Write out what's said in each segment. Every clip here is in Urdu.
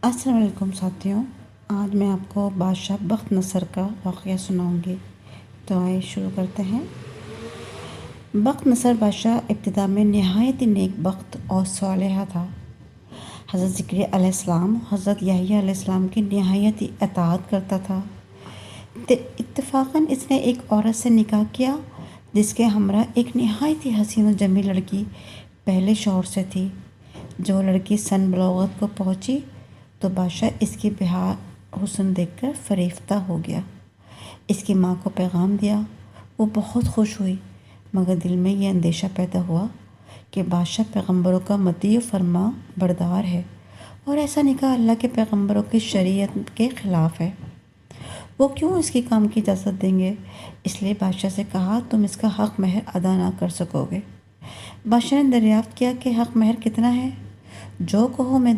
السلام علیکم ساتھیوں، آج میں آپ کو بادشاہ بخت نصر کا واقعہ سناؤں گی۔ تو آئے شروع کرتے ہیں۔ بخت نصر بادشاہ ابتدا میں نہایت ہی نیک بخت اور صالح تھا۔ حضرت زکریا علیہ السلام حضرت یحییٰ علیہ السلام کی نہایت ہی اطاعت کرتا تھا۔ اتفاقاً اس نے ایک عورت سے نکاح کیا جس کے ہمراہ ایک نہایت ہی حسین و جمیل لڑکی پہلے شوہر سے تھی۔ جو لڑکی سن بلوغت کو پہنچی تو بادشاہ اس کی بہا حسن دیکھ کر فریفتہ ہو گیا۔ اس کی ماں کو پیغام دیا، وہ بہت خوش ہوئی، مگر دل میں یہ اندیشہ پیدا ہوا کہ بادشاہ پیغمبروں کا مطیع و فرما بردار ہے اور ایسا نکاح اللہ کے پیغمبروں کی شریعت کے خلاف ہے۔ وہ کیوں اس کی کام کی اجازت دیں گے؟ اس لیے بادشاہ سے کہا، تم اس کا حق مہر ادا نہ کر سکو گے۔ بادشاہ نے دریافت کیا کہ حق مہر کتنا ہے؟ جو کہو میں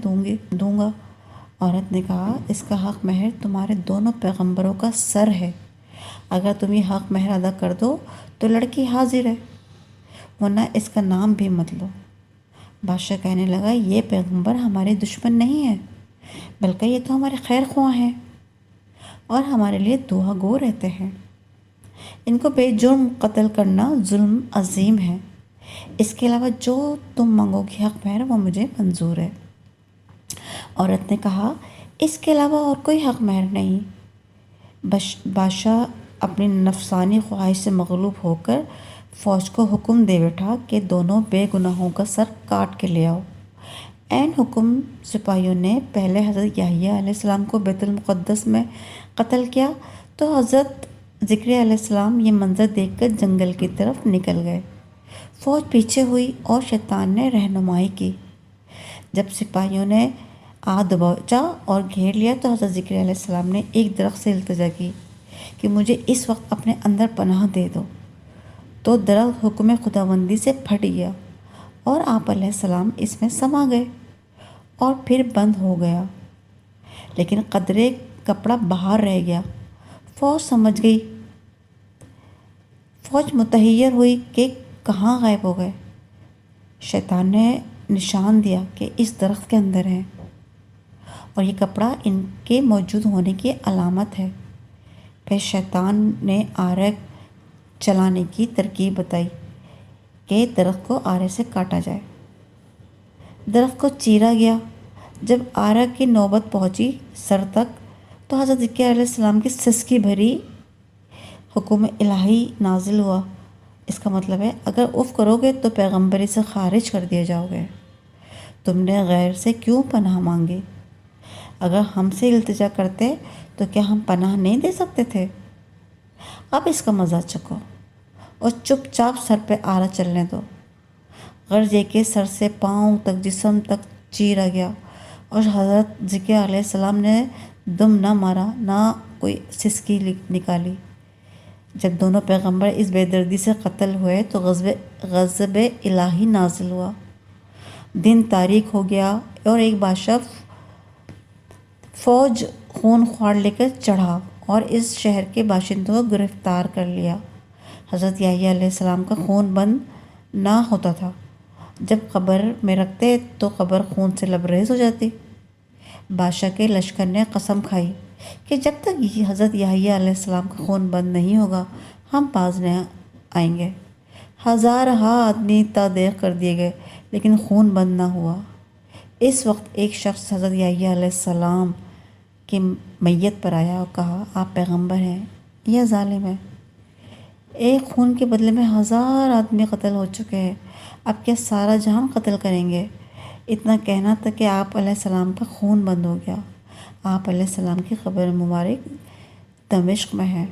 دوں گا۔ عورت نے کہا، اس کا حق مہر تمہارے دونوں پیغمبروں کا سر ہے۔ اگر تم یہ حق مہر ادا کر دو تو لڑکی حاضر ہے، ورنہ اس کا نام بھی مت لو۔ بادشاہ کہنے لگا، یہ پیغمبر ہمارے دشمن نہیں ہیں، بلکہ یہ تو ہمارے خیر خواہ ہیں اور ہمارے لیے دعا گو رہتے ہیں۔ ان کو بے جرم قتل کرنا ظلم عظیم ہے۔ اس کے علاوہ جو تم مانگو گی حق مہر وہ مجھے منظور ہے۔ عورت نے کہا، اس کے علاوہ اور کوئی حق مہر نہیں۔ بادشاہ اپنی نفسانی خواہش سے مغلوب ہو کر فوج کو حکم دے بیٹھا کہ دونوں بے گناہوں کا سر کاٹ کے لے آؤ۔ عین حکم سپاہیوں نے پہلے حضرت یحییٰ علیہ السلام کو بیت المقدس میں قتل کیا تو حضرت زکریا علیہ السلام یہ منظر دیکھ کر جنگل کی طرف نکل گئے۔ فوج پیچھے ہوئی اور شیطان نے رہنمائی کی۔ جب سپاہیوں نے دبوچا اور گھیر لیا تو حضرت زکریا علیہ السلام نے ایک درخت سے التجا کی کہ مجھے اس وقت اپنے اندر پناہ دے دو۔ تو درخت حکم خداوندی سے پھٹ گیا اور آپ علیہ السلام اس میں سما گئے اور پھر بند ہو گیا، لیکن قدرے کپڑا باہر رہ گیا۔ فوج سمجھ گئی، فوج متحیر ہوئی کہ کہاں غائب ہو گئے۔ شیطان نے نشان دیا کہ اس درخت کے اندر ہے اور یہ کپڑا ان کے موجود ہونے کی علامت ہے۔ پھر شیطان نے آرے چلانے کی ترکیب بتائی کہ درخت کو آرے سے کاٹا جائے۔ درخت کو چیرا گیا۔ جب آرے کی نوبت پہنچی سر تک تو حضرت زکریا علیہ السلام کی سسکی بھری حکم الہی نازل ہوا۔ اس کا مطلب ہے، اگر اف کرو گے تو پیغمبری سے خارج کر دیے جاؤ گے۔ تم نے غیر سے کیوں پناہ مانگی؟ اگر ہم سے التجا کرتے تو کیا ہم پناہ نہیں دے سکتے تھے؟ اب اس کا مزہ چکھو اور چپ چاپ سر پہ آرا چلنے دو۔ غرض یہ کہ سر سے پاؤں تک جسم تک چیرا گیا اور حضرت زکریا علیہ السلام نے دم نہ مارا، نہ کوئی سسکی نکالی۔ جب دونوں پیغمبر اس بے دردی سے قتل ہوئے تو غضب الہی نازل ہوا۔ دن تاریک ہو گیا اور ایک بادشاہ فوج خون خوار لے کر چڑھا اور اس شہر کے باشندوں کو گرفتار کر لیا۔ حضرت یحییٰ علیہ السلام کا خون بند نہ ہوتا تھا۔ جب قبر میں رکھتے تو قبر خون سے لبریز ہو جاتی۔ بادشاہ کے لشکر نے قسم کھائی کہ جب تک حضرت یحییٰ علیہ السلام کا خون بند نہیں ہوگا ہم باز نہ آئیں گے۔ ہزارہا آدمی تا دیغ کر دیے گئے لیکن خون بند نہ ہوا۔ اس وقت ایک شخص حضرت یحییٰ علیہ السلام کی میت پر آیا اور کہا، آپ پیغمبر ہیں یا ظالم ہیں؟ ایک خون کے بدلے میں 1000 آدمی قتل ہو چکے ہیں، اب کیا سارا جہان قتل کریں گے؟ اتنا کہنا تھا کہ آپ علیہ السلام کا خون بند ہو گیا۔ آپ علیہ السلام کی قبر مبارک دمشق میں ہے۔